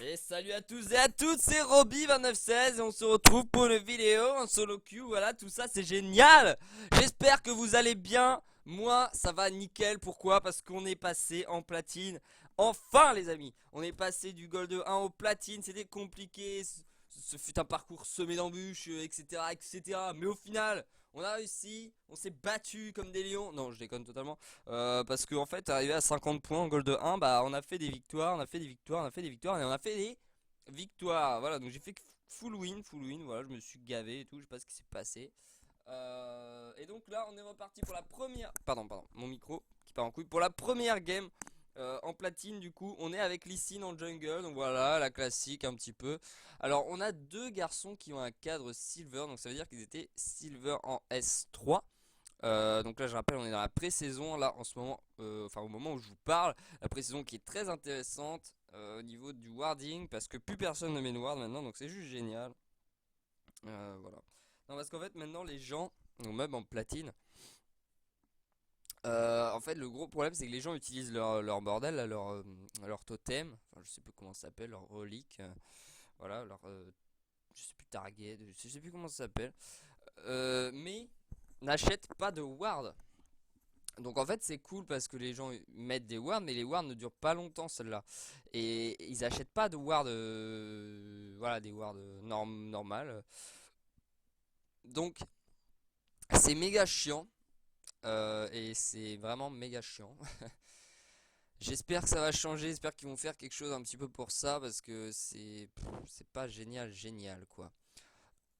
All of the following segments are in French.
Et salut à tous et à toutes, c'est Roby2916 et on se retrouve pour une vidéo en solo queue. Voilà, tout ça c'est génial. J'espère que vous allez bien. Moi ça va nickel. Pourquoi? Parce qu'on est passé en platine. Enfin les amis, on est passé du gold 1 au platine. C'était compliqué, ce fut un parcours semé d'embûches, etc., etc. Mais au final on a réussi, on s'est battu comme des lions. Non, je déconne totalement. Parce qu'en fait, arrivé à 50 points en gold 1, bah on a fait des victoires, on a fait des victoires, on a fait des victoires et on a fait des victoires. Voilà, donc j'ai fait full win, voilà, je me suis gavé et tout, je sais pas ce qui s'est passé. Et donc là, on est reparti pour la première. Pardon, mon micro qui part en couille. Pour la première game en platine, du coup, on est avec Lee Sin en jungle, donc voilà, la classique un petit peu. Alors, on a deux garçons qui ont un cadre silver, donc ça veut dire qu'ils étaient silver en S3. Donc là je rappelle, on est dans la pré-saison là en ce moment, enfin au moment où je vous parle, la pré-saison qui est très intéressante au niveau du warding parce que plus personne ne met de ward maintenant, donc c'est juste génial. Voilà. Non, parce qu'en fait maintenant les gens, donc même en platine, en fait le gros problème c'est que les gens utilisent leur bordel, là, leur totem, enfin je sais plus comment ça s'appelle, leur relique, voilà, leur je sais plus target, je sais plus comment ça s'appelle, mais n'achètent pas de ward. Donc en fait c'est cool parce que les gens mettent des wards mais les wards ne durent pas longtemps celles-là. Et ils achètent pas de wards, voilà, des wards normales. Donc c'est méga chiant, et c'est vraiment méga chiant. J'espère que ça va changer, j'espère qu'ils vont faire quelque chose un petit peu pour ça parce que c'est pas génial quoi.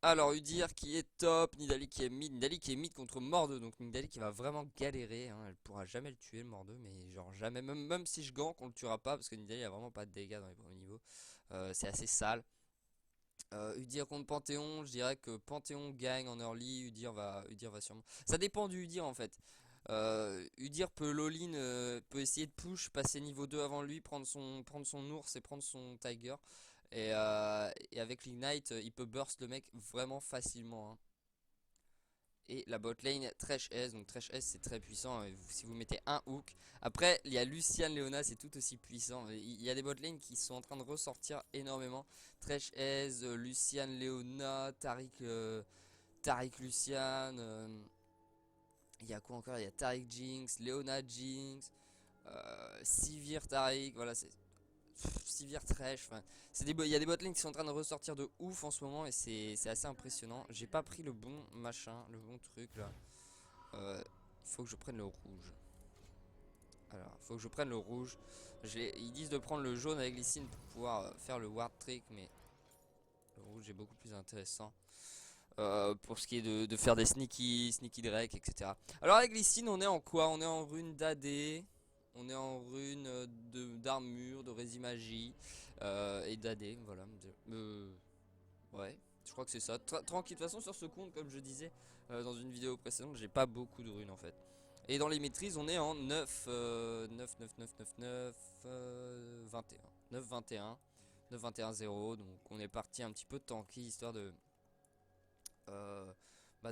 Alors Udyr qui est top, Nidalee qui est mid contre Mordeux, donc Nidalee qui va vraiment galérer, hein. Elle pourra jamais le tuer le Mordeux, mais genre jamais, même si je gank on le tuera pas parce que Nidalee a vraiment pas de dégâts dans les premiers niveaux. C'est assez sale. Udyr contre Panthéon, je dirais que Panthéon gagne en early, Udyr va sûrement. Ça dépend du Udyr en fait. Udyr peut all-in, peut essayer de push, passer niveau 2 avant lui, prendre son ours et prendre son tiger. Et avec l'ignite, il peut burst le mec vraiment facilement, hein. Et la bot lane Thresh S, donc Thresh S c'est très puissant, si vous mettez un hook. Après il y a Lucian Leona, c'est tout aussi puissant. Il y a des bot lanes qui sont en train de ressortir énormément. Thresh S, Lucian Leona, Taric Lucian, il y a quoi encore? Il y a Taric Jinx, Leona Jinx, Sivir Taric, voilà, c'est Sivir Thresh, enfin, il y a des botlane qui sont en train de ressortir de ouf en ce moment et c'est assez impressionnant. J'ai pas pris le bon machin, le bon truc là. Il faut que je prenne le rouge. Alors, il faut que je prenne le rouge. Ils disent de prendre le jaune avec Lysine pour pouvoir faire le ward trick, mais le rouge est beaucoup plus intéressant. Pour ce qui est de faire des sneaky Drake, etc. Alors avec Lysine, on est en quoi? On est en rune d'AD, on est en rune d'armure, de résimagie et d'AD, voilà. Ouais, je crois que c'est ça. Tranquille, de toute façon sur ce compte, comme je disais dans une vidéo précédente, j'ai pas beaucoup de runes en fait. Et dans les maîtrises, on est en 9, 9, 9, 9, 9, 9, 21. 9, 21, 9, 21, 0. Donc on est parti un petit peu tanky histoire euh,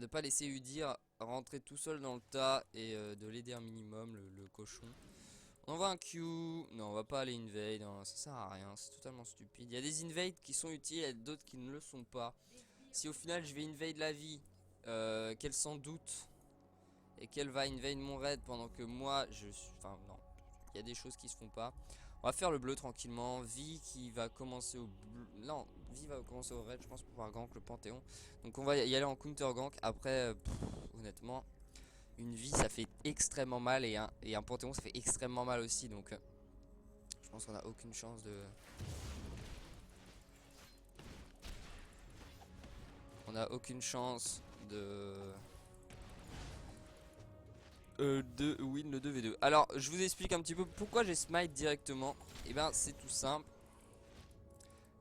de pas laisser Udyr rentrer tout seul dans le tas et de l'aider un minimum, le cochon. On envoie un Q. Non, on va pas aller invade, hein, ça sert à rien, c'est totalement stupide. Il y a des invades qui sont utiles et d'autres qui ne le sont pas. Si au final je vais invade la vie, qu'elle s'en doute et qu'elle va invade mon raid pendant que moi je suis. Enfin, non, il y a des choses qui se font pas. On va faire le bleu tranquillement. Vi qui va commencer au bleu. Non, Vi va commencer au raid, je pense, pour pouvoir gank le Panthéon. Donc on va y aller en counter gank. Après, honnêtement, une vie ça fait extrêmement mal et un Panthéon ça fait extrêmement mal aussi. Donc je pense qu'on a aucune chance de. On a aucune chance de win le 2v2. Alors je vous explique un petit peu pourquoi j'ai smite directement. Et ben c'est tout simple.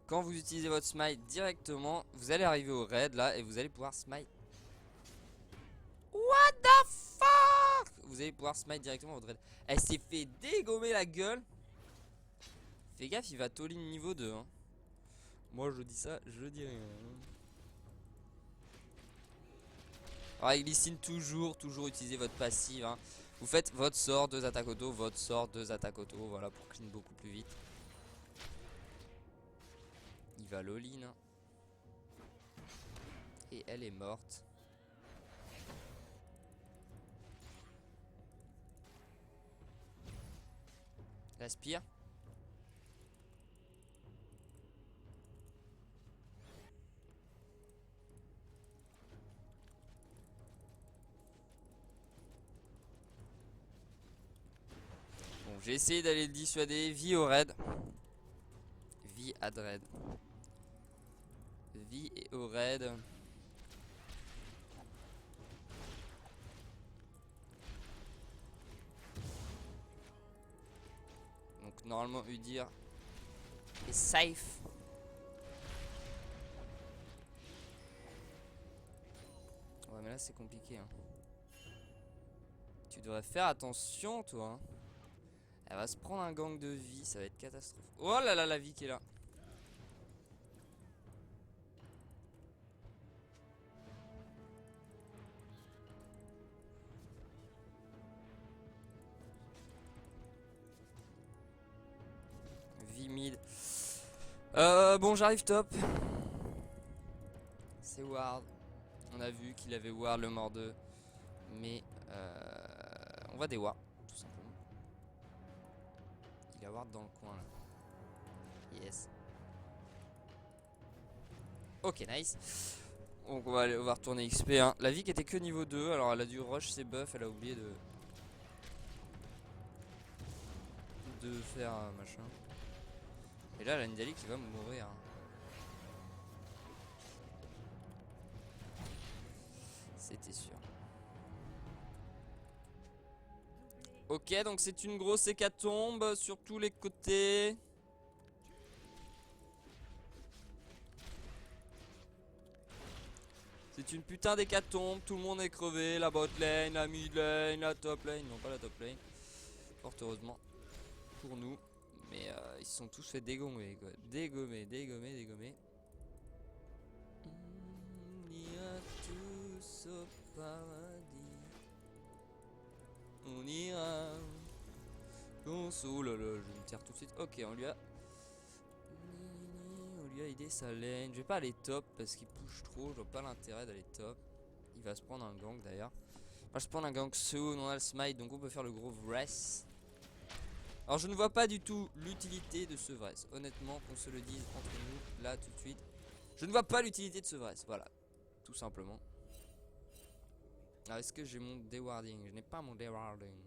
Quand vous utilisez votre smite directement, vous allez arriver au raid là et vous allez pouvoir smite. What the fuck? Vous allez pouvoir smite directement votre raid. Elle s'est fait dégommer la gueule. Fais gaffe, il va all-in niveau 2, hein. Moi je dis ça, je dis rien. Alors avec Lysine, toujours utiliser votre passive, hein. Vous faites votre sort, 2 attaques auto, votre sort, 2 attaques auto, voilà, pour clean beaucoup plus vite. va all-in. Et elle est morte. La spire. Bon, j'ai essayé d'aller le dissuader. Vie au raid. Vie à dread. Vie et au raid. Donc normalement Udyr est safe. Ouais mais là c'est compliqué hein. Tu devrais faire attention toi hein. Elle va se prendre un gang de vie, ça va être catastrophe. Oh là là la vie qui est là. Vie mid. Bon j'arrive top. C'est Ward. On a vu qu'il avait Ward le mort 2. Mais on va des Ward tout simplement. Il a Ward dans le coin là. Yes. Ok nice. Donc on va retourner XP hein. La vie qui était que niveau 2. Alors elle a dû rush ses buffs. Elle a oublié de faire machin. Et là la Nidalee qui va mourir hein. C'était sûr. Ok donc c'est une grosse hécatombe sur tous les côtés. C'est une putain d'hécatombe, tout le monde est crevé, la bot lane, la mid lane, la top lane, non pas la top lane. Fort heureusement pour nous. Mais ils se sont tous fait dégommer quoi. Dégommer. On ira tous au paradis. On ira. Oh là là, je me tire tout de suite. Ok, on lui a aidé sa lane. Je vais pas aller top parce qu'il push trop. Je vois pas l'intérêt d'aller top. Il va se prendre un gank d'ailleurs. Il va se prendre un gank soon. On a le smite donc on peut faire le gros Vress. Alors je ne vois pas du tout l'utilité de ce Vress. Honnêtement, qu'on se le dise entre nous là tout de suite. Je ne vois pas l'utilité de ce Vress. Voilà, tout simplement. Alors est-ce que j'ai mon dewarding? Je n'ai pas mon dewarding.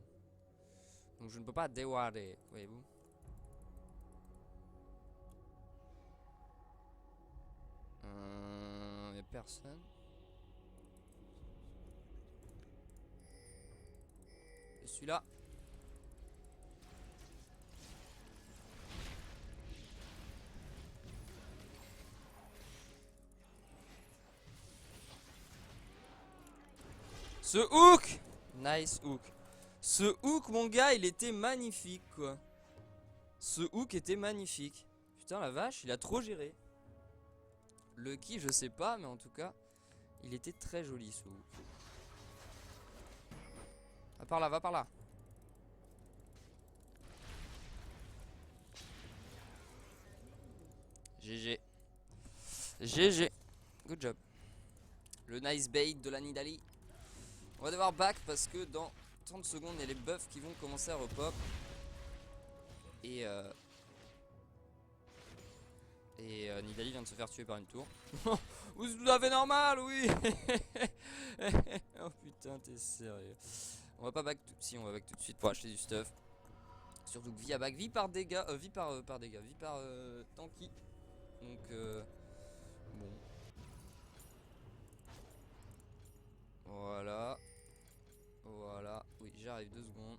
Donc je ne peux pas dewarder, voyez-vous. Y'a personne. Et celui-là. Ce hook! Nice hook. Ce hook, mon gars, il était magnifique, quoi. Ce hook était magnifique. Putain, la vache, il a trop géré. Le qui, je sais pas, mais en tout cas, il était très joli, ce hook. Va par là, va par là. GG. GG. Good job. Le nice bait de la Nidalee. On va devoir back parce que dans 30 secondes, il y a les buffs qui vont commencer à repop. Et Nidalee vient de se faire tuer par une tour. Vous tout à fait normal, oui. Oh putain, t'es sérieux. On va pas back si on va back tout de suite pour acheter du stuff. Surtout que vie à back, vie par dégâts, vie par dégâts, vie par tanky. Donc bon. Voilà. Voilà. Oui, j'arrive 2 secondes.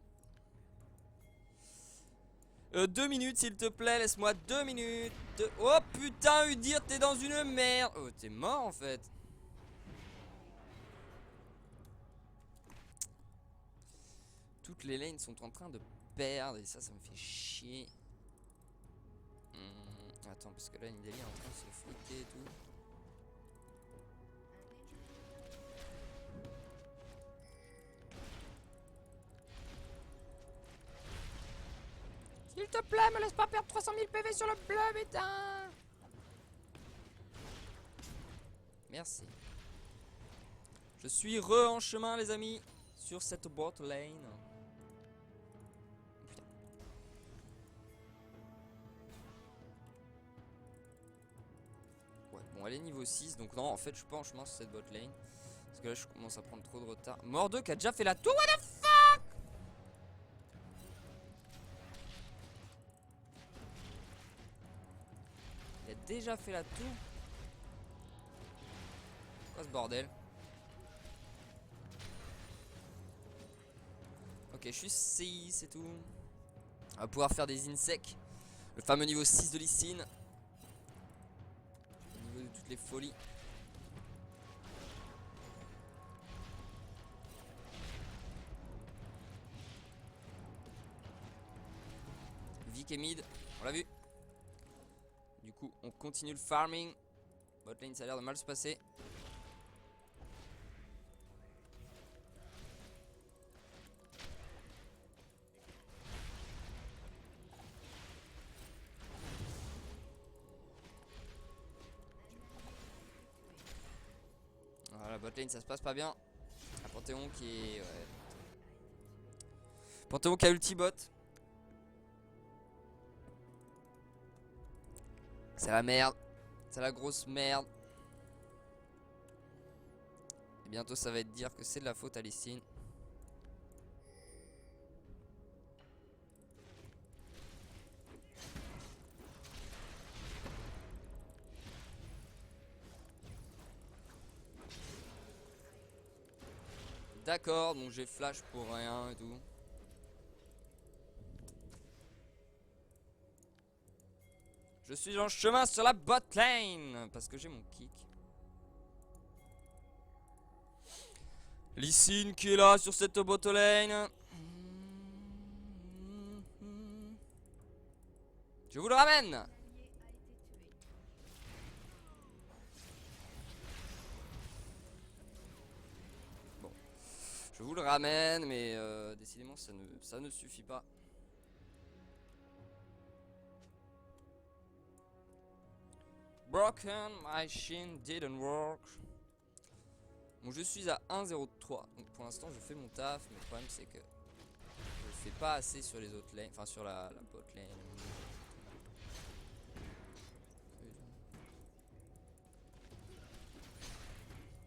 2 minutes s'il te plaît, laisse-moi 2 minutes. Oh putain, Udyr, t'es dans une merde. Oh, t'es mort en fait. Toutes les lanes sont en train de perdre et ça me fait chier. Attends, parce que là, Nidalee est en train de se fliquer et tout. S'il te plaît, me laisse pas perdre 300 000 PV sur le bleu, putain. Merci. Je suis en chemin les amis. Sur cette bot lane. Putain. Ouais, bon elle est niveau 6. Donc non en fait je suis pas en chemin sur cette bot lane. Parce que là je commence à prendre trop de retard. Mordo qui a déjà fait la tour. What the fuck. Il a déjà fait la tour. Quoi ce bordel? Ok, je suis 6 c'est tout. On va pouvoir faire des insects. Le fameux niveau 6 de Lysine. Au niveau de toutes les folies. Vic et mid, on l'a vu. Du coup, on continue le farming. Botlane, ça a l'air de mal se passer. Voilà, botlane, ça se passe pas bien. Un Panthéon qui est. Ouais. Panthéon qui a ulti bot. C'est la merde. C'est la grosse merde. Et bientôt, ça va être dire que c'est de la faute à Lysine. D'accord, donc j'ai flash pour rien et tout. Je suis en chemin sur la bot lane parce que j'ai mon kick. Lysine qui est là sur cette bot lane. Je vous le ramène. Bon, je vous le ramène, mais décidément ça ne suffit pas. Broken machine didn't work. Bon, je suis à 1,03. Donc pour l'instant, je fais mon taf. Mais le problème, c'est que je fais pas assez sur les autres lanes. Enfin, sur la bot lane.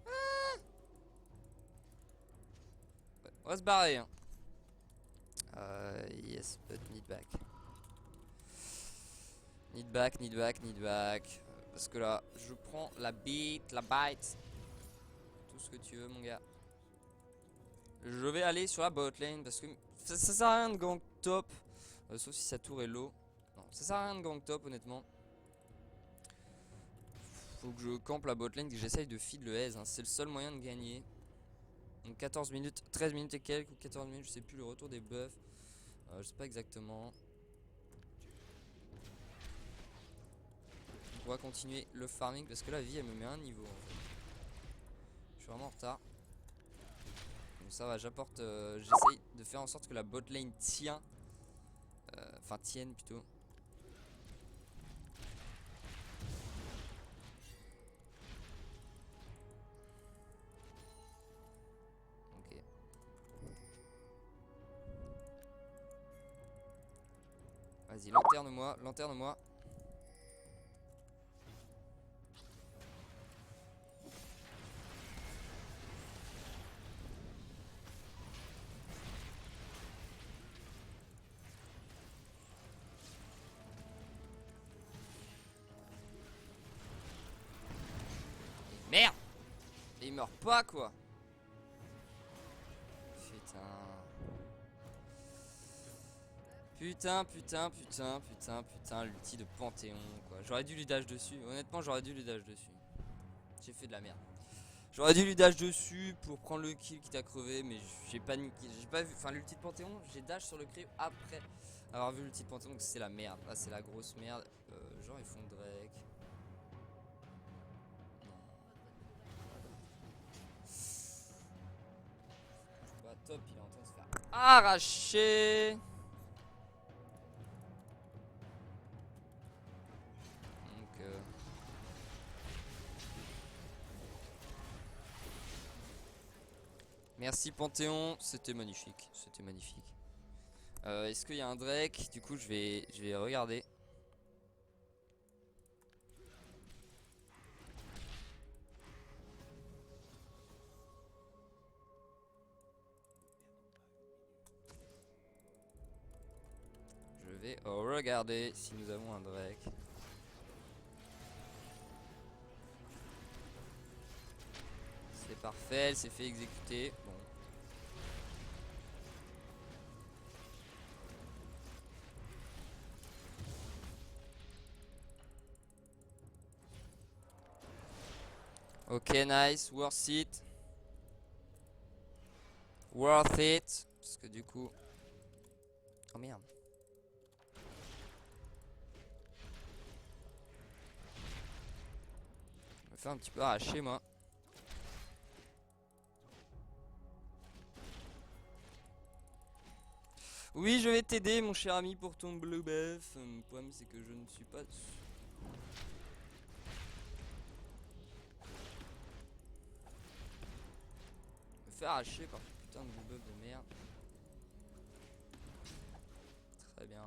Ouais, on va se barrer. Hein. Yes, but need back. Need back, need back, need back. Parce que là, je prends la bite, la bite. Tout ce que tu veux, mon gars. Je vais aller sur la bot lane parce que ça sert à rien de gank top. Sauf si sa tour est low. Non, ça sert à rien de gank top, honnêtement. Faut que je campe la bot lane, que j'essaye de feed le aise. Hein. C'est le seul moyen de gagner. Donc 14 minutes, 13 minutes et quelques, ou 14 minutes, je sais plus le retour des buffs. Je sais pas exactement. On va continuer le farming parce que la vie elle me met un niveau. En fait. Je suis vraiment en retard. Donc ça va, j'apporte. J'essaye de faire en sorte que la bot lane tient. Enfin tienne plutôt. Ok. Vas-y, lanterne-moi, lanterne-moi. Merde! Et il meurt pas quoi! Putain. Putain, l'ulti de Panthéon quoi. J'aurais dû lui dash dessus. Honnêtement, j'aurais dû lui dash dessus. J'ai fait de la merde. J'aurais dû lui dash dessus pour prendre le kill qui t'a crevé, mais j'ai paniqué. J'ai pas vu. Enfin, l'ulti de Panthéon, j'ai dash sur le creep après avoir vu l'ulti de Panthéon, donc c'est la merde. Là, c'est la grosse merde. Genre, ils font Drake. Bah, top, il est en train de se faire arracher. Donc, Merci Panthéon, c'était magnifique, c'était magnifique. Est-ce qu'il y a un Drake? Du coup je vais regarder. Je vais regarder si nous avons un Drake. C'est parfait, elle s'est fait exécuter. Bon. Ok, nice, worth it. Worth it. Parce que du coup... Oh merde. Je me fais un petit peu arracher moi. Oui, je vais t'aider mon cher ami pour ton blue buff. Le problème c'est que je ne suis pas... Je me fais arracher par ce putain de blue buff de merde. Très bien.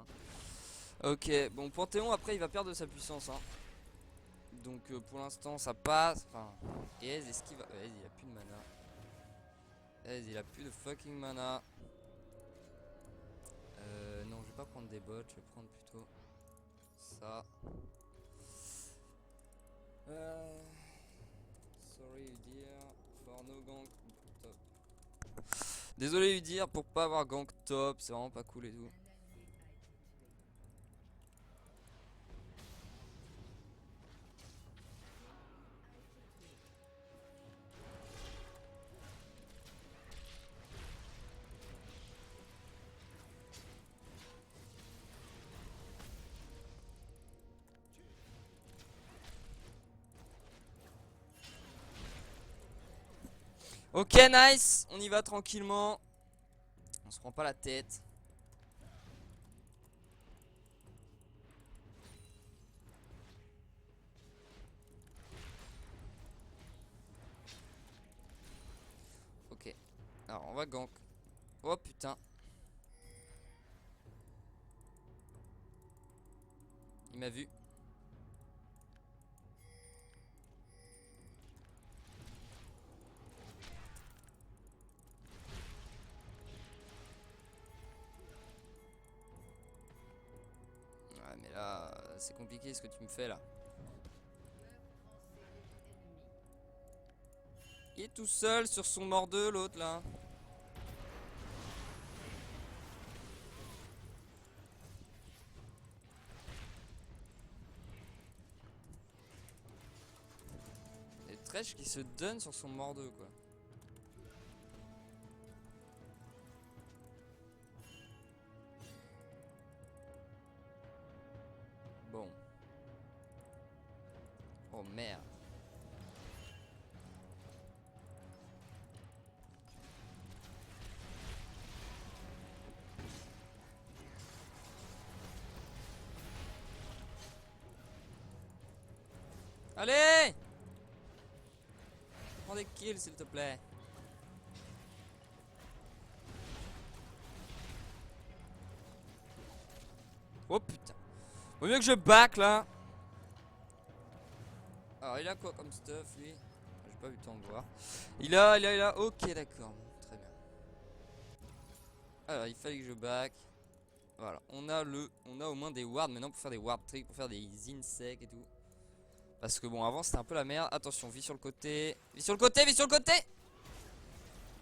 Ok, bon Panthéon après il va perdre de sa puissance hein. Donc pour l'instant ça passe. Enfin, et Ez est-ce qu'il va... Ez il a plus de mana. Ez il a plus de fucking mana. Non je vais pas prendre des bots, je vais prendre plutôt ça. Sorry Udir for no gank top. Désolé Udir pour pas avoir gank top, c'est vraiment pas cool et tout. Ok nice, on y va tranquillement. On se prend pas la tête. Ok, alors on va gank. Oh putain. Il m'a vu. Ouais mais là c'est compliqué ce que tu me fais là. Il est tout seul sur son mordeux l'autre là. Et Thresh qui se donne sur son mordeux quoi. Bon. Oh merde. Allez! Prends des kills s'il te plaît. Oh putain. Vaut mieux que je back là. Alors il a quoi comme stuff lui? J'ai pas eu le temps de voir. Il a. Ok d'accord. Très bien. Alors il fallait que je back. Voilà. On a au moins des wards maintenant pour faire des ward tricks, pour faire des insects et tout. Parce que bon avant c'était un peu la merde. Attention, vis sur le côté. Vis sur le côté, vis sur le côté.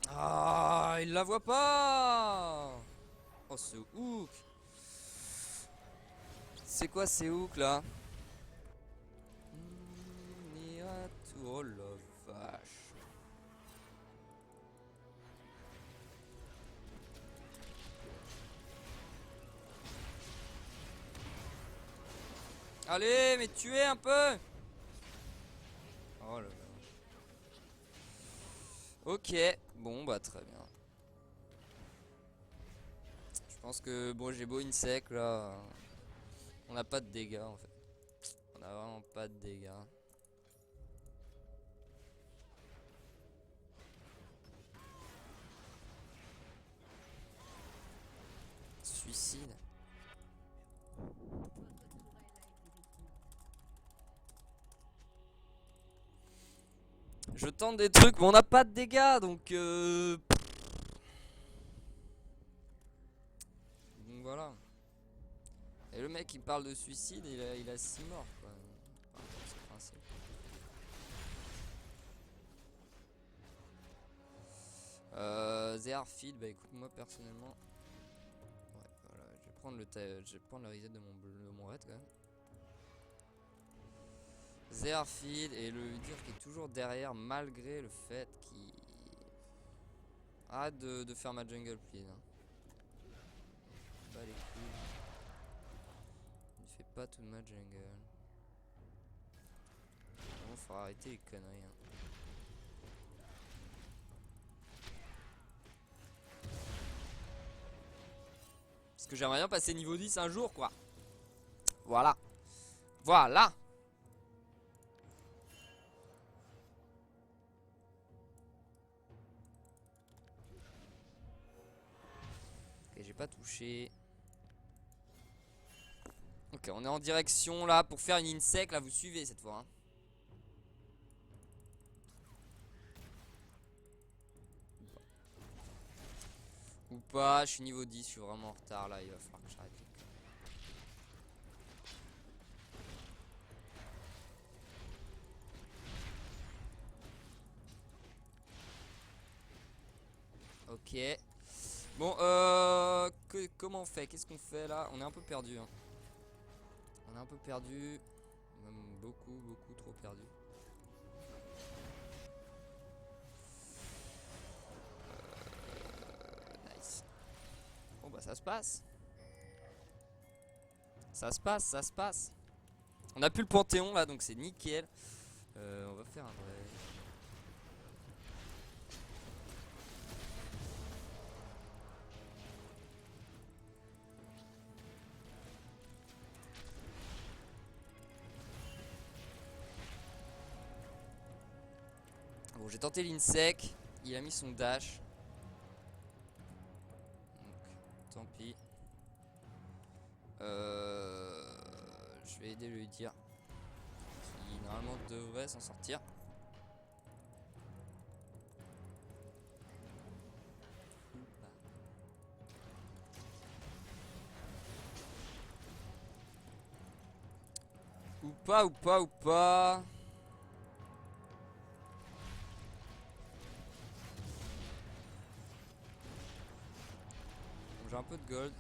Ah, il la voit pas. Oh ce hook. C'est quoi ces hooks là? Oh la vache. Allez, mais tuez un peu. Oh là là. Ok, bon bah très bien. Je pense que bon j'ai beau insect là. On n'a pas de dégâts en fait. On a vraiment pas de dégâts. Je tente des trucs, mais on n'a pas de dégâts, donc voilà. Et le mec il parle de suicide, il a 6 morts quoi. Enfin, c'est le principe. The Airfield, bah écoute, moi personnellement. Ouais, voilà, je vais prendre le reset de mon raid quand même. The Airfield et le dire qui est toujours derrière malgré le fait qu'il. Arrête de faire ma jungle, please. Hein. Pas les couilles. Il fait pas toute ma jungle. Bon, faut arrêter les conneries. Hein. Parce que j'aimerais bien passer niveau 10 un jour, quoi. Voilà. Voilà. Ok, j'ai pas touché. Ok, on est en direction là pour faire une insect. Là, vous suivez cette fois. Hein. Ou pas, je suis niveau 10, je suis vraiment en retard là. Il va falloir que j'arrête. Ok. Bon, comment on fait? Qu'est-ce qu'on fait là? On est un peu perdu. Hein. On est un peu perdu. Même beaucoup trop perdu. Nice. Bon bah ça se passe. Ça se passe, ça se passe. On a plus le Panthéon là, donc c'est nickel. On va faire un vrai. Bon, j'ai tenté l'insec. Il a mis son dash. Donc, tant pis. Je vais aider le dire. Qui normalement devrait s'en sortir. Ou pas, ou pas, ou pas. Bon, j'ai un peu de gold.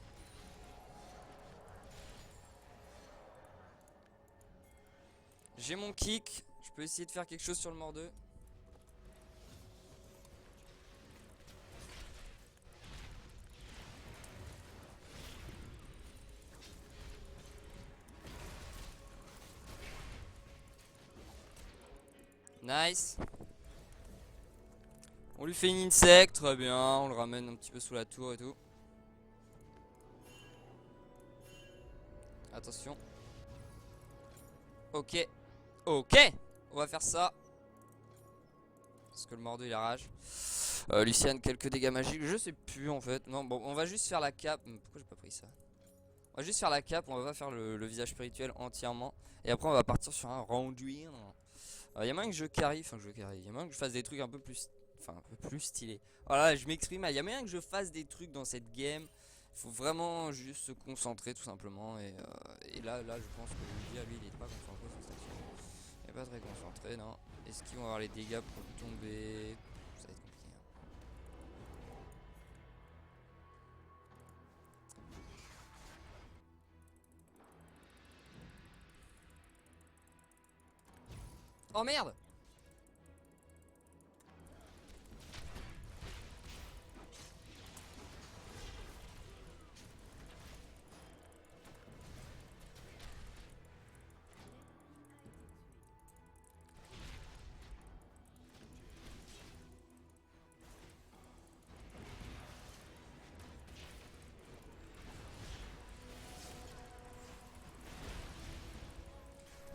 J'ai mon kick. Je peux essayer de faire quelque chose sur le mort 2. Nice. On lui fait une insect, très bien. On le ramène un petit peu sous la tour et tout. Attention. Ok. Ok. On va faire ça. Parce que le Mordeau il a rage. Luciane, quelques dégâts magiques. Je sais plus en fait. Non, bon, on va juste faire la cape. Pourquoi j'ai pas pris ça? On va juste faire la cape. On va pas faire le visage spirituel entièrement. Et après, on va partir sur un renduire. Il y a moyen que je carry. Enfin, que je carry. Il y a moyen que je fasse des trucs un peu plus. Enfin, un peu plus stylés. Voilà, je m'exprime. Il y a moyen que je fasse des trucs dans cette game. Il faut vraiment juste se concentrer tout simplement. Et là, je pense que Ludia, lui, il est pas concentré sur cette action. Il est pas très concentré, non. Est-ce qu'ils vont avoir les dégâts pour tomber? Ça va être compliqué. Hein. Oh merde!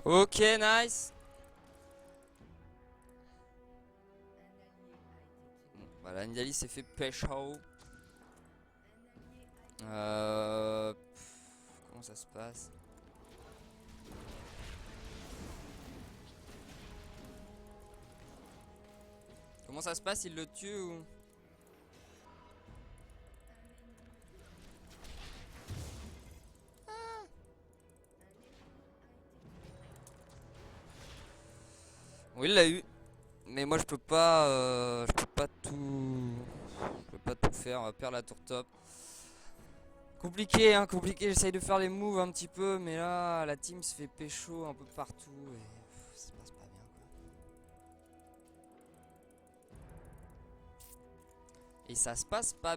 Ok, nice. Bon, voilà, Nidalee s'est fait pêche haut. Comment ça se passe? Comment ça se passe? Il le tue ou... Oui, il l'a eu. Mais moi je peux pas tout, je peux pas tout faire. Perdre la tour top. Compliqué, hein, compliqué. J'essaye de faire les moves un petit peu, mais là, la team se fait pécho un peu partout et ça se passe pas bien, quoi. Et ça se passe pas